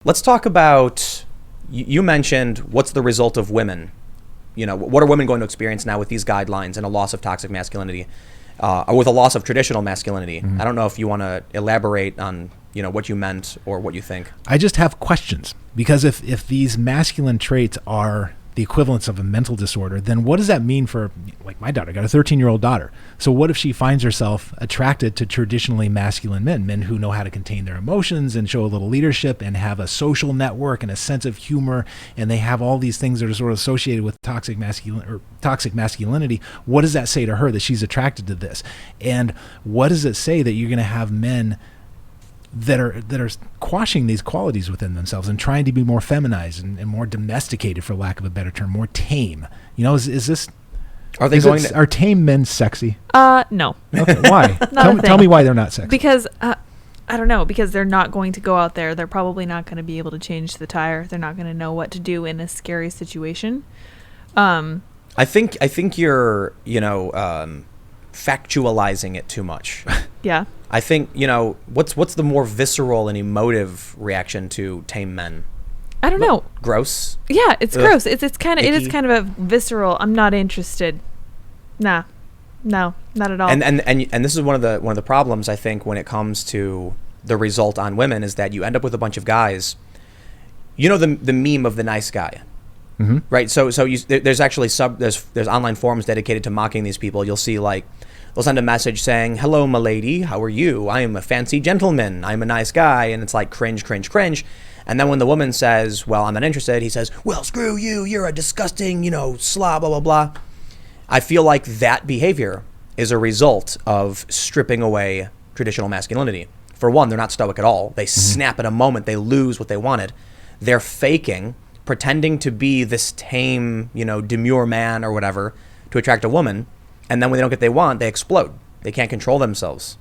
Let's talk about, you mentioned what's the result of women. You know, what are women going to experience now with these guidelines and a loss of toxic masculinity, or with a loss of traditional masculinity? I don't know if you want to elaborate on, you know, what you meant or what you think. I just have questions, because if these masculine traits are the equivalence of a mental disorder, then what does that mean for, like, my daughter? I got a 13-year-old daughter. So what if she finds herself attracted to traditionally masculine men who know how to contain their emotions and show a little leadership and have a social network and a sense of humor, and they have all these things that are sort of associated with toxic masculinity? What does that say to her that she's attracted to this? And what does it say that you're going to have men that are quashing these qualities within themselves and trying to be more feminized and more domesticated, for lack of a better term, more tame? You know, is this... Are tame men sexy? No. Okay, why? tell me why they're not sexy. Because, I don't know, because they're not going to go out there. They're probably not going to be able to change the tire. They're not going to know what to do in a scary situation. I think you're, factualizing it too much. Yeah. I think, what's the more visceral and emotive reaction to tame men? I don't know. Gross? Yeah, it's gross. It is kind of a visceral, I'm not interested. Nah. No, not at all. And this is one of the problems, I think, when it comes to the result on women, is that you end up with a bunch of guys. You know the meme of the nice guy. Mm-hmm. Right? So there's actually there's online forums dedicated to mocking these people. You'll see, like, they'll send a message saying, "Hello, my lady, how are you? I am a fancy gentleman. I'm a nice guy." And it's like cringe, cringe, cringe. And then when the woman says, "Well, I'm not interested," he says, "Well, screw you. You're a disgusting, slob, blah, blah, blah." I feel like that behavior is a result of stripping away traditional masculinity. For one, they're not stoic at all. They snap at a moment. They lose what they wanted. They're faking, pretending to be this tame, demure man or whatever to attract a woman. And then when they don't get what they want, they explode. They can't control themselves.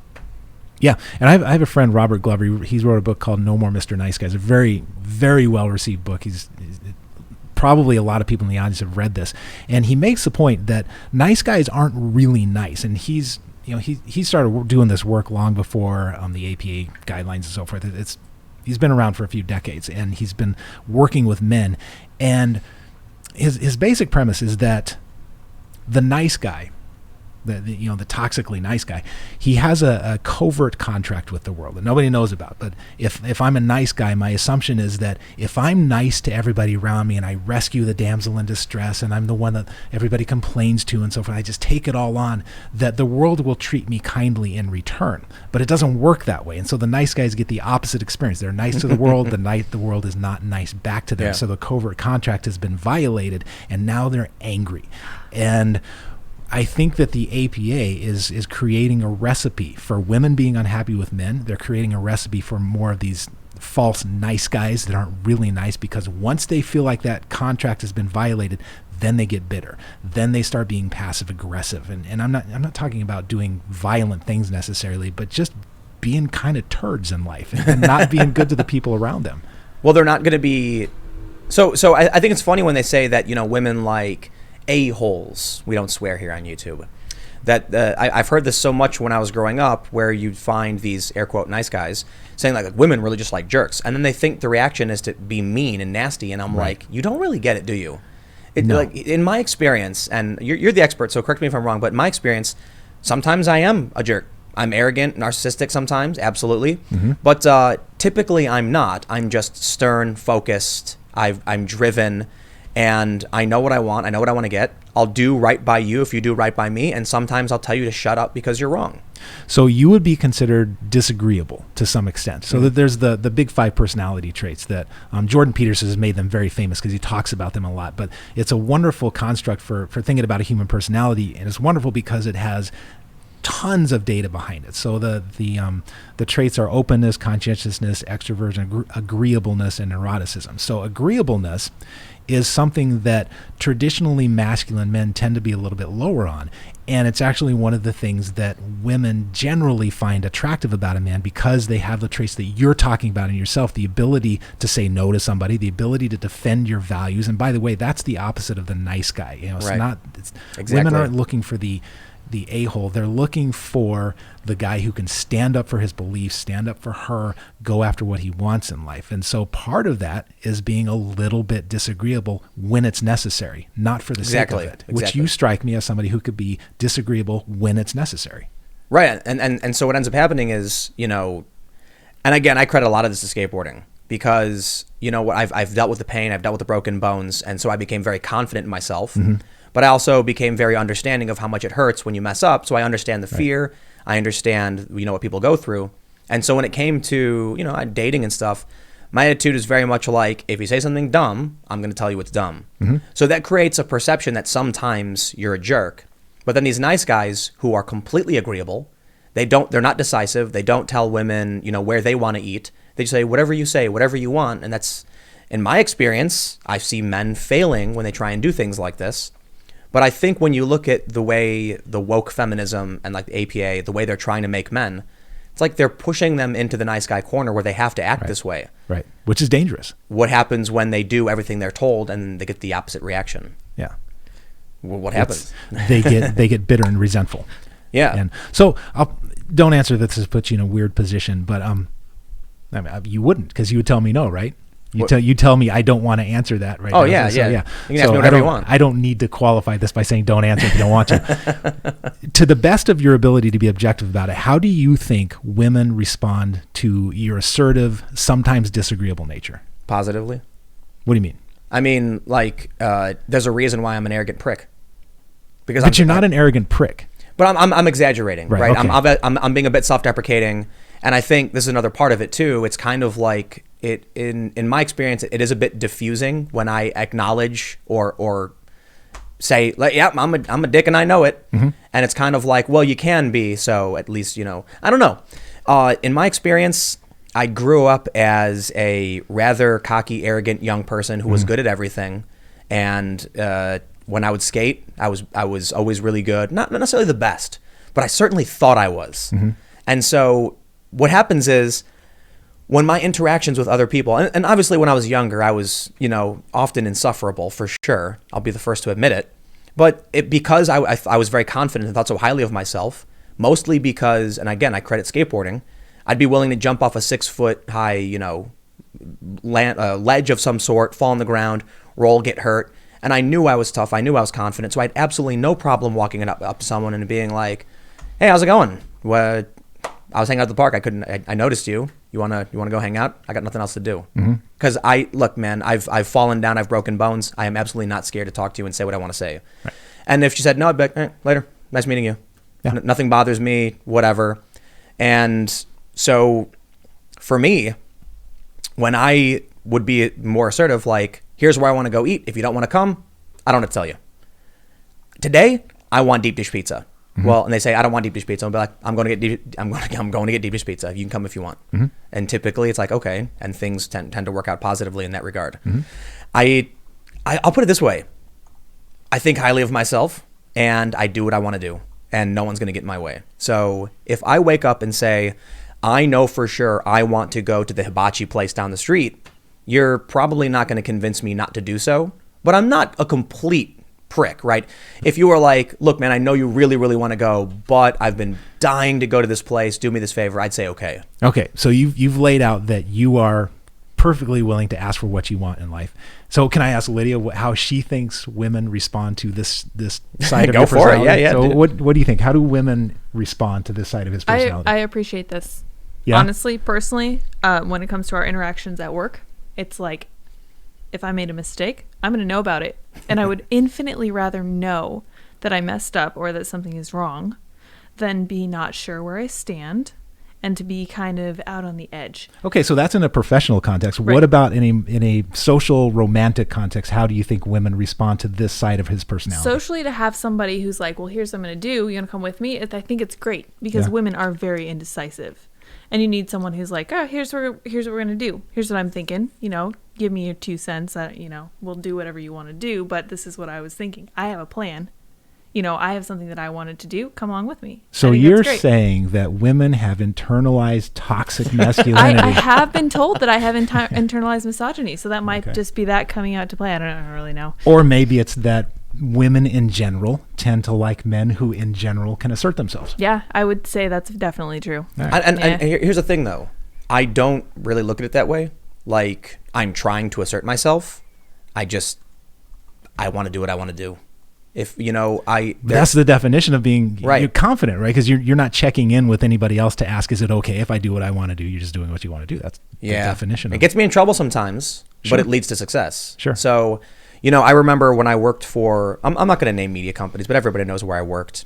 Yeah, and I have a friend, Robert Glover. He's wrote a book called No More Mr. Nice Guy. It's a very, very well-received book. He's probably a lot of people in the audience have read this. And he makes the point that nice guys aren't really nice. And he started doing this work long before the APA guidelines and so forth. He's been around for a few decades, and he's been working with men. And his basic premise is that the nice guy, the toxically nice guy, he has a covert contract with the world that nobody knows about. But if I'm a nice guy, my assumption is that if I'm nice to everybody around me and I rescue the damsel in distress and I'm the one that everybody complains to and so forth, I just take it all on, that the world will treat me kindly in return. But it doesn't work that way. And so the nice guys get the opposite experience. They're nice to the world. The world is not nice back to them. Yeah. So the covert contract has been violated, and now they're angry. And I think that the APA is creating a recipe for women being unhappy with men. They're creating a recipe for more of these false nice guys that aren't really nice, because once they feel like that contract has been violated, then they get bitter. Then they start being passive aggressive. And I'm not talking about doing violent things necessarily, but just being kind of turds in life and not being good to the people around them. Well, they're not going to be. So I think it's funny when they say that, women like a-holes. We don't swear here on YouTube. That I've heard this so much when I was growing up, where you'd find these air quote nice guys saying like women really just like jerks, and then they think the reaction is to be mean and nasty, and I'm like, you don't really get it, do you? No. Like, in my experience, and you're the expert, so correct me if I'm wrong, but in my experience, sometimes I am a jerk. I'm arrogant, narcissistic sometimes, absolutely, but typically I'm not. I'm just stern, focused. I'm driven. And I know what I want. I know what I want to get. I'll do right by you if you do right by me. And sometimes I'll tell you to shut up because you're wrong. So you would be considered disagreeable to some extent. So that there's the big 5 personality traits that Jordan Peterson has made them very famous because he talks about them a lot. But it's a wonderful construct for thinking about a human personality. And it's wonderful because it has tons of data behind it. So the traits are openness, conscientiousness, extroversion, agreeableness, and neuroticism. So agreeableness is something that traditionally masculine men tend to be a little bit lower on. And it's actually one of the things that women generally find attractive about a man, because they have the traits that you're talking about in yourself, the ability to say no to somebody, the ability to defend your values. And by the way, that's the opposite of the nice guy. It's right. Exactly. Women aren't looking for the a-hole. They're looking for the guy who can stand up for his beliefs, stand up for her, go after what he wants in life. And so part of that is being a little bit disagreeable when it's necessary, not for the sake of it, which you strike me as somebody who could be disagreeable when it's necessary. Right. And so what ends up happening is, and again, I credit a lot of this to skateboarding because, what I've dealt with the pain, I've dealt with the broken bones. And so I became very confident in myself. Mm-hmm. But I also became very understanding of how much it hurts when you mess up. So I understand the fear. I understand, what people go through. And so when it came to, dating and stuff, my attitude is very much like, if you say something dumb, I'm going to tell you it's dumb. Mm-hmm. So that creates a perception that sometimes you're a jerk. But then these nice guys who are completely agreeable, they're not decisive. They don't tell women, where they want to eat. They just say, whatever you say, whatever you want. And that's, in my experience, I see men failing when they try and do things like this. But I think when you look at the way the woke feminism and like the APA, the way they're trying to make men, it's like they're pushing them into the nice guy corner where they have to act this way. Right. Which is dangerous. What happens when they do everything they're told and they get the opposite reaction? Yeah. Well, what happens? They get bitter and resentful. Yeah. And so don't answer that. This puts you in a weird position, but you wouldn't, because you would tell me no, right? You tell me I don't want to answer that right now. Yeah. So, You can ask me whatever you want. I don't need to qualify this by saying don't answer if you don't want to. To the best of your ability to be objective about it, how do you think women respond to your assertive, sometimes disagreeable nature? Positively. What do you mean? I mean, there's a reason why I'm an arrogant prick. But you're not an arrogant prick. But I'm exaggerating, right? Okay. I'm being a bit self-deprecating, and I think this is another part of it too. It's kind of like in my experience, it is a bit diffusing when I acknowledge or say, I'm a dick and I know it, mm-hmm. And it's kind of like, well, you can be, so at least I don't know. In my experience, I grew up as a rather cocky, arrogant young person who was good at everything, and when I would skate, I was always really good. Not necessarily the best, but I certainly thought I was. Mm-hmm. And so what happens is when my interactions with other people, and obviously when I was younger, I was, often insufferable for sure. I'll be the first to admit it. But because I was very confident and thought so highly of myself, mostly because, and again, I credit skateboarding, I'd be willing to jump off a 6-foot high, ledge of some sort, fall on the ground, roll, get hurt. And I knew I was tough. I knew I was confident. So I had absolutely no problem walking up to someone and being like, "Hey, how's it going? I was hanging out at the park. I noticed you. You wanna go hang out? I got nothing else to do." Because look, man, I've fallen down. I've broken bones. I am absolutely not scared to talk to you and say what I want to say. Right. And if she said no, I'd be like, later. Nice meeting you. Yeah. Nothing bothers me. Whatever. And so, for me, when I would be more assertive, like, here's where I want to go eat. If you don't want to come, I don't have to tell you. Today, I want deep dish pizza. Mm-hmm. Well, and they say I don't want deep dish pizza. I'll be like, I'm going to get deep dish pizza. You can come if you want. Mm-hmm. And typically, it's like, okay, and things tend to work out positively in that regard. Mm-hmm. I'll put it this way: I think highly of myself, and I do what I want to do, and no one's going to get in my way. So if I wake up and say, I know for sure I want to go to the hibachi place down the street, you're probably not going to convince me not to do so. But I'm not a complete prick, right? If you were like, look, man, I know you really, really want to go, but I've been dying to go to this place. Do me this favor. I'd say, okay. Okay. So you've laid out that you are perfectly willing to ask for what you want in life. So can I ask Lydia how she thinks women respond to this side of your personality? Go for it. Yeah. So what do you think? How do women respond to this side of his personality? I appreciate this. Yeah? Honestly, personally, when it comes to our interactions at work, it's like, if I made a mistake, I'm going to know about it. And I would infinitely rather know that I messed up or that something is wrong than be not sure where I stand and to be kind of out on the edge. Okay, so that's in a professional context. Right. What about in a social, romantic context? How do you think women respond to this side of his personality? Socially, to have somebody who's like, well, here's what I'm going to do. You want to come with me? I think it's great because women are very indecisive. And you need someone who's like, oh, here's what we're going to do. Here's what I'm thinking. Give me your 2 cents. We'll do whatever you want to do. But this is what I was thinking. I have a plan. I have something that I wanted to do. Come along with me. So you're saying that women have internalized toxic masculinity. I have been told that I have internalized misogyny. So that might just be that coming out to play. I don't really know. Or maybe it's that women in general tend to like men who in general can assert themselves. Yeah, I would say that's definitely true. Right. And here's the thing, though. I don't really look at it that way. Like, I'm trying to assert myself. I want to do what I want to do. If, that's the definition of being right. You're confident, right? Because you're not checking in with anybody else to ask, is it okay if I do what I want to do? You're just doing what you want to do. That's the definition. It gets me in trouble sometimes, Sure. but it leads to success. Sure. So, I remember when I worked for, I'm not going to name media companies, but everybody knows where I worked.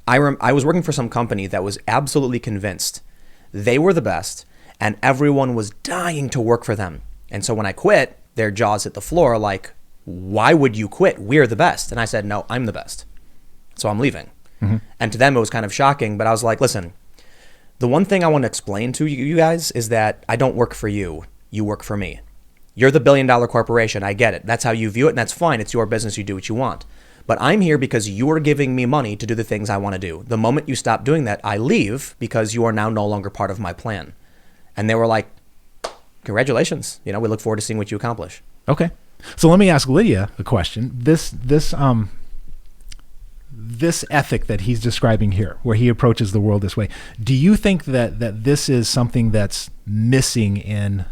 I was working for some company that was absolutely convinced they were the best and everyone was dying to work for them. And so when I quit, their jaws hit the floor like, why would you quit? We're the best. And I said, no, I'm the best. So I'm leaving. Mm-hmm. And to them, it was kind of shocking. But I was like, listen, the one thing I want to explain to you guys is that I don't work for you. You work for me. You're the billion-dollar corporation. I get it. That's how you view it. And that's fine. It's your business. You do what you want. But I'm here because you're giving me money to do the things I want to do. The moment you stop doing that, I leave because you are now no longer part of my plan. And they were like, congratulations. We look forward to seeing what you accomplish. Okay. So let me ask Lydia a question. This ethic that he's describing here, where he approaches the world this way, do you think that this is something that's missing in,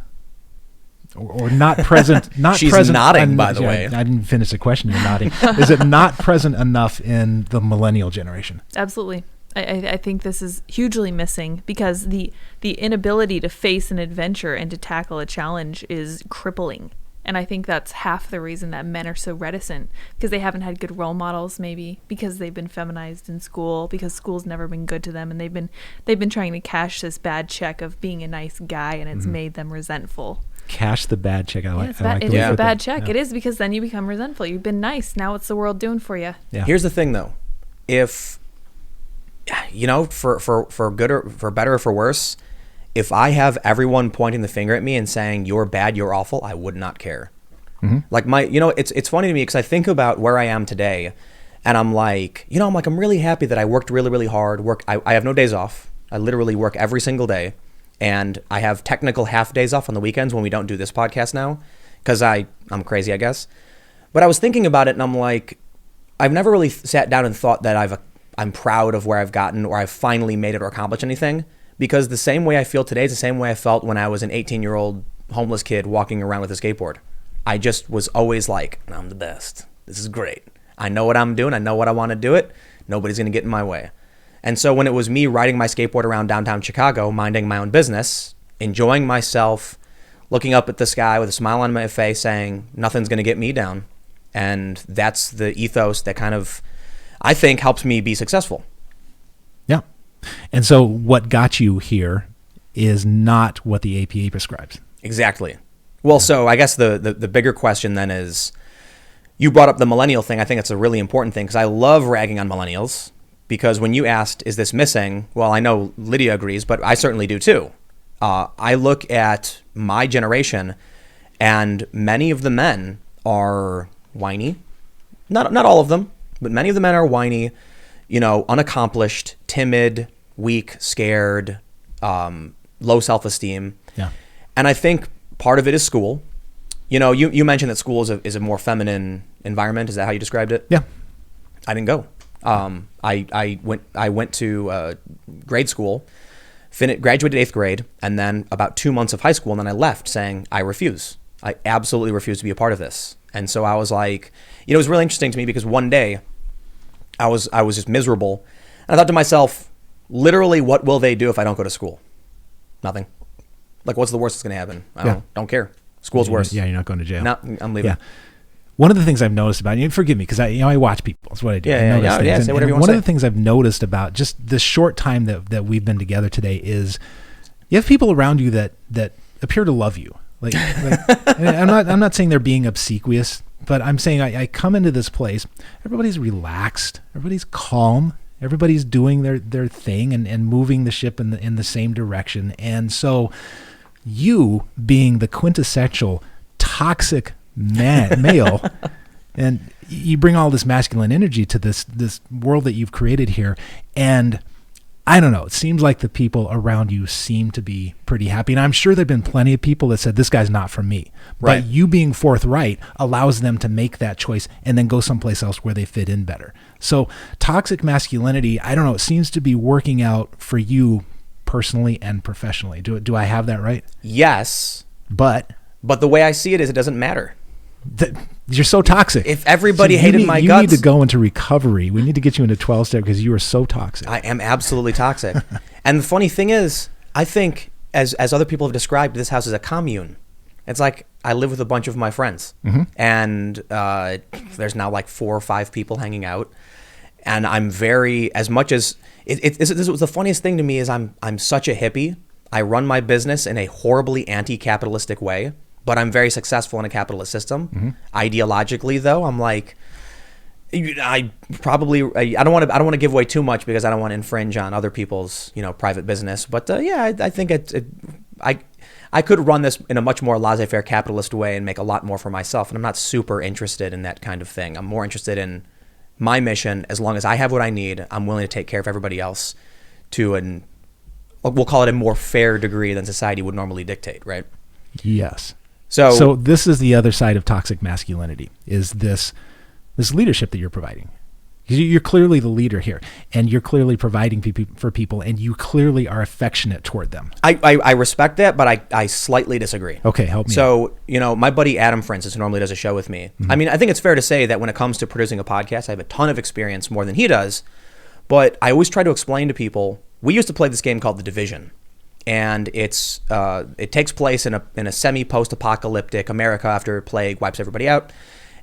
or not present? Not She's present. nodding, by the way. I didn't finish the question. You're nodding. Is it not present enough in the millennial generation? Absolutely. I think this is hugely missing because the inability to face an adventure and to tackle a challenge is crippling. And I think that's half the reason that men are so reticent, because they haven't had good role models, maybe because they've been feminized in school, because school's never been good to them, and they've been trying to cash this bad check of being a nice guy, and it's made them resentful. Cash the bad check. It is a bad check. Yeah. It is, because then you become resentful. You've been nice. Now what's the world doing for you? Yeah. Here's the thing, though. If for good or for better or for worse, if I have everyone pointing the finger at me and saying you're bad, you're awful, I would not care. Mm-hmm. Like it's funny to me because I think about where I am today, and I'm like, I'm really happy that I worked really, really hard. I have no days off. I literally work every single day, and I have technical half days off on the weekends when we don't do this podcast now, because I'm crazy, I guess. But I was thinking about it, and I'm like, I've never really sat down and thought that I'm proud of where I've gotten, or I've finally made it or accomplished anything. Because the same way I feel today is the same way I felt when I was an 18-year-old homeless kid walking around with a skateboard. I just was always like, I'm the best. This is great. I know what I'm doing. I know what I want to do it. Nobody's going to get in my way. And so when it was me riding my skateboard around downtown Chicago, minding my own business, enjoying myself, looking up at the sky with a smile on my face saying, nothing's going to get me down. And that's the ethos that kind of, I think, helps me be successful. Yeah. And so what got you here is not what the APA prescribes. Exactly. Well, so I guess the bigger question then is, you brought up the millennial thing. I think it's a really important thing because I love ragging on millennials, because when you asked, is this missing? Well, I know Lydia agrees, but I certainly do too. I look at my generation, and many of the men are whiny. Not all of them, but many of the men are whiny, unaccomplished, timid, weak, scared, low self-esteem. Yeah. And I think part of it is school. You mentioned that school is a more feminine environment. Is that how you described it? Yeah. I didn't go. I went to grade school, graduated 8th grade, and then about 2 months of high school, and then I left saying, I refuse. I absolutely refuse to be a part of this. And so I was like, it was really interesting to me because one day I was just miserable. And I thought to myself, literally, what will they do if I don't go to school? Nothing. Like, what's the worst that's going to happen? I don't care. School's worse. Yeah, you're not going to jail. No, I'm leaving. Yeah. One of the things I've noticed about you, forgive me, because I watch people. That's what I do. Yeah. Say whatever you want to say. One of the things I've noticed about just the short time that we've been together today is you have people around you that appear to love you. Like I'm not saying they're being obsequious, but I'm saying I come into this place, everybody's relaxed, everybody's calm, everybody's doing their thing and moving the ship in the same direction. And so you being the quintessential toxic male, and you bring all this masculine energy to this world that you've created here, and I don't know. It seems like the people around you seem to be pretty happy. And I'm sure there've been plenty of people that said, this guy's not for me. Right. But you being forthright allows them to make that choice and then go someplace else where they fit in better. So toxic masculinity, I don't know, it seems to be working out for you personally and professionally. Do I have that right? Yes. But the way I see it is it doesn't matter. You're so toxic. If everybody So hated my you guts. need to go into recovery. We need to get you into 12-step because you are so toxic. I am absolutely toxic. And the funny thing is, I think, as other people have described, this house is a commune. It's like I live with a bunch of my friends. And there's now like 4 or 5 people hanging out. And I'm very, as much as, this was the funniest thing to me is I'm such a hippie. I run my business in a horribly anti-capitalistic way. But I'm very successful in a capitalist system. Ideologically, though, I'm like, I don't want to give away too much because I don't want to infringe on other people's private business. But I think I could run this in a much more laissez-faire capitalist way and make a lot more for myself. And I'm not super interested in that kind of thing. I'm more interested in my mission. As long as I have what I need, I'm willing to take care of everybody else to we'll call it a more fair degree than society would normally dictate, right? Yes. So this is the other side of toxic masculinity, is this leadership that you're providing. You're clearly the leader here, and you're clearly providing for people, and you clearly are affectionate toward them. I respect that, but I slightly disagree. Okay, help me. So, my buddy Adam, for instance, who normally does a show with me. I mean, I think it's fair to say that when it comes to producing a podcast, I have a ton of experience, more than he does. But I always try to explain to people, we used to play this game called The Division. And it takes place in a semi-post-apocalyptic America after a plague wipes everybody out.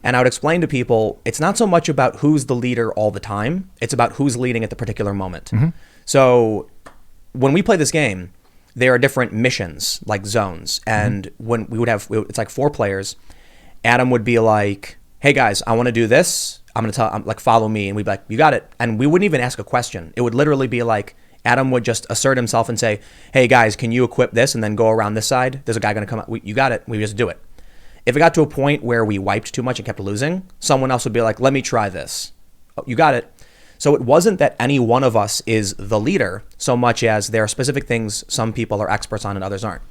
And I would explain to people, it's not so much about who's the leader all the time. It's about who's leading at the particular moment. So when we play this game, there are different missions, like zones. And when it's like 4 players, Adam would be like, hey guys, I want to do this. I'm going to tell, like, follow me. And we'd be like, you got it. And we wouldn't even ask a question. It would literally be like, Adam would just assert himself and say, hey guys, can you equip this and then go around this side? There's a guy going to come out. You got it. We just do it. If it got to a point where we wiped too much and kept losing, someone else would be like, let me try this. Oh, you got it. So it wasn't that any one of us is the leader so much as there are specific things some people are experts on and others aren't.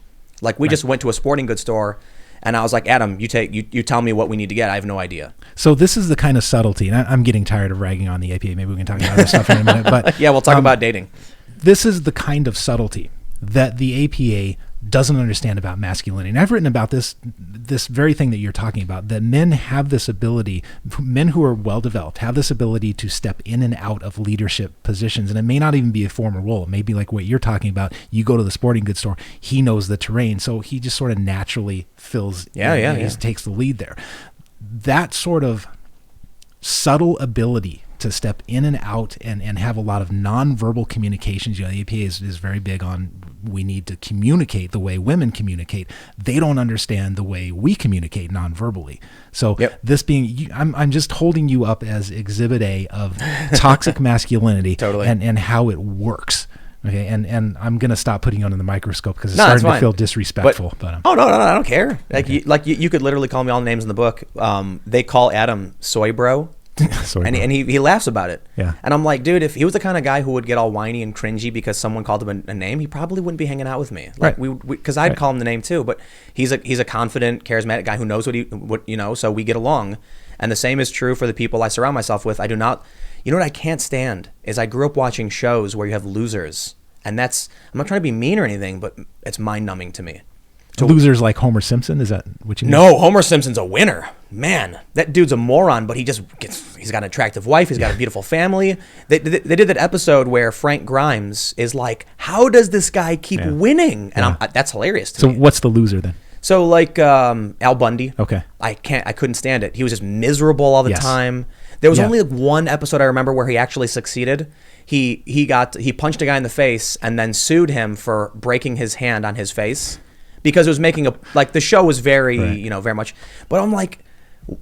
Like we just went to a sporting goods store and I was like, Adam, you tell me what we need to get. I have no idea. So this is the kind of subtlety, and I'm getting tired of ragging on the APA. Maybe we can talk about other stuff in a minute. But yeah, we'll talk about dating. This is the kind of subtlety that the APA doesn't understand about masculinity. And I've written about this very thing that you're talking about, that men have this ability, men who are well-developed, have this ability to step in and out of leadership positions. And it may not even be a formal role. It may be like what you're talking about. You go to the sporting goods store, he knows the terrain, so he just sort of naturally fills, he takes the lead there. That sort of subtle ability to step in and out and have a lot of nonverbal communications. The APA is very big on, we need to communicate the way women communicate. They don't understand the way we communicate nonverbally. So this being, I'm just holding you up as exhibit A of toxic masculinity totally. and how it works. Okay, and I'm gonna stop putting you under the microscope because it's starting to feel disrespectful. But no, I don't care. Like you could literally call me all the names in the book. They call Adam soy bro. And he laughs about it. Yeah. And I'm like, dude, if he was the kind of guy who would get all whiny and cringy because someone called him a name, he probably wouldn't be hanging out with me. Like because I'd call him the name too. But he's a confident, charismatic guy who knows what so we get along. And the same is true for the people I surround myself with. I do not. You know what I can't stand is I grew up watching shows where you have losers, and I'm not trying to be mean or anything, but it's mind-numbing to me. Losers like Homer Simpson? Is that what you mean? No, Homer Simpson's a winner. Man, that dude's a moron, but he's got an attractive wife. He's got a beautiful family. They did that episode where Frank Grimes is like, how does this guy keep winning? And that's hilarious to me. So what's the loser then? So like Al Bundy. Okay. I couldn't stand it. He was just miserable all the time. There was only one episode I remember where he actually succeeded. He punched a guy in the face and then sued him for breaking his hand on his face. Because it was making the show was very, very much, but I'm like,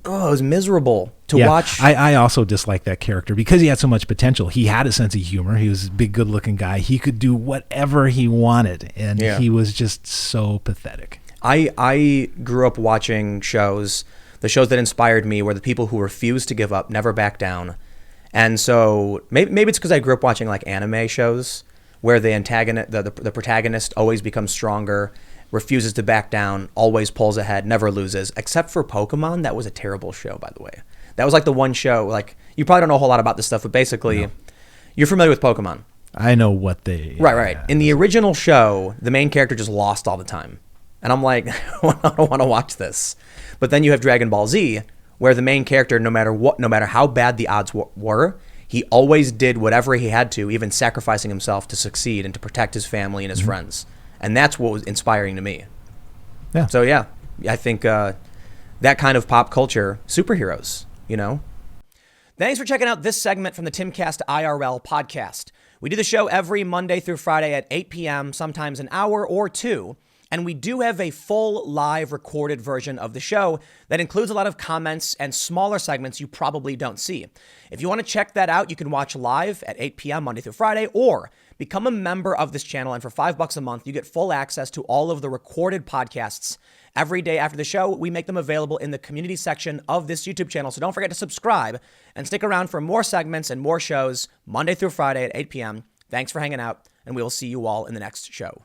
oh, it was miserable to watch. I also dislike that character because he had so much potential. He had a sense of humor. He was a big, good looking guy. He could do whatever he wanted. And he was just so pathetic. I grew up watching shows, the shows that inspired me were the people who refused to give up, never back down. And so maybe it's because I grew up watching like anime shows. where the protagonist always becomes stronger, refuses to back down, always pulls ahead, never loses, except for Pokemon. That was a terrible show, by the way. That was like the one show, like, you probably don't know a whole lot about this stuff, but basically, you're familiar with Pokemon. I know what they... Right. In the original show, the main character just lost all the time. And I'm like, I don't want to watch this. But then you have Dragon Ball Z, where the main character, no matter how bad the odds were, he always did whatever he had to, even sacrificing himself to succeed and to protect his family and his friends. And that's what was inspiring to me. Yeah. So yeah, I think that kind of pop culture, superheroes, you know. Thanks for checking out this segment from the Timcast IRL podcast. We do the show every Monday through Friday at 8 p.m., sometimes an hour or two. And we do have a full live recorded version of the show that includes a lot of comments and smaller segments you probably don't see. If you want to check that out, you can watch live at 8 p.m. Monday through Friday, or become a member of this channel. And for $5 a month, you get full access to all of the recorded podcasts. Every day after the show, we make them available in the community section of this YouTube channel. So don't forget to subscribe and stick around for more segments and more shows Monday through Friday at 8 p.m. Thanks for hanging out, and we will see you all in the next show.